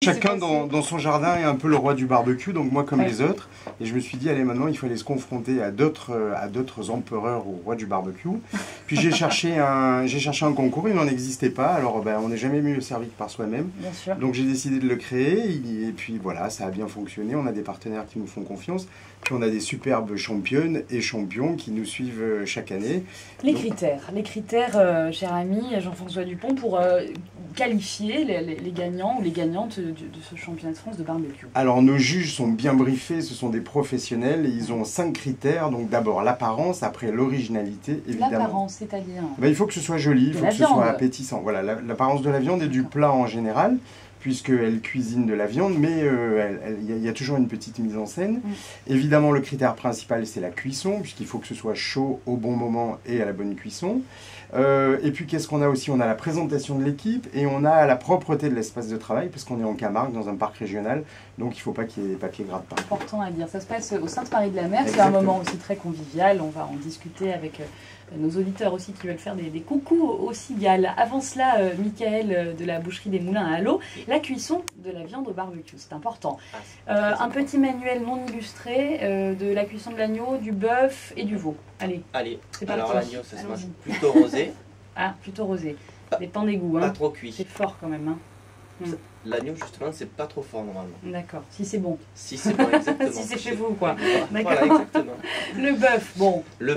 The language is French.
Chacun dans son jardin est un peu le roi du barbecue, donc moi comme les autres. Et je me suis dit, allez, maintenant il faut aller se confronter à d'autres empereurs ou rois du barbecue. Puis j'ai cherché un concours, il n'en existait pas. Alors on n'est jamais mieux servi que par soi-même. Bien sûr. Donc j'ai décidé de le créer. Et puis voilà, ça a bien fonctionné. On a des partenaires qui nous font confiance. Puis on a des superbes championnes et champions qui nous suivent chaque année. Les critères, cher ami Jean-François Dupont, pour qualifier les gagnants ou les gagnantes de ce championnat de France de barbecue. Alors nos juges sont bien briefés, ce sont des professionnels et ils ont 5 critères. Donc d'abord l'apparence, après l'originalité évidemment. L'apparence, c'est-à-dire Il faut que ce soit joli, il faut que ce soit appétissant. Voilà, l'apparence de la viande et du plat en général, puisqu'elle cuisine de la viande, mais il y a toujours une petite mise en scène. Évidemment, le critère principal, c'est la cuisson, puisqu'il faut que ce soit chaud au bon moment et à la bonne cuisson. Et puis, qu'est-ce qu'on a aussi? On a la présentation de l'équipe et on a la propreté de l'espace de travail, parce qu'on est en Camargue, dans un parc régional, donc il ne faut pas qu'il y ait des papiers gras de partout. Important à dire. Ça se passe au Sainte-Marie-de-la-Mer, c'est un moment aussi très convivial. On va en discuter avec nos auditeurs aussi qui veulent faire des coucous aux cigales. Avant cela, Michael de la boucherie des Moulins à l'eau, la cuisson de la viande au barbecue, c'est important. Un petit manuel non illustré de la cuisson de l'agneau, du bœuf et du veau. Allez, c'est parti. Alors l'agneau, ça se mange plutôt rosé. Ah, plutôt rosé. Dépend des goûts. Pas trop cuit. C'est fort quand même. L'agneau, justement, c'est pas trop fort normalement. D'accord, si c'est bon. Si c'est bon, exactement. Si c'est chez vous, quoi. Voilà, exactement. Le bœuf, bon. Le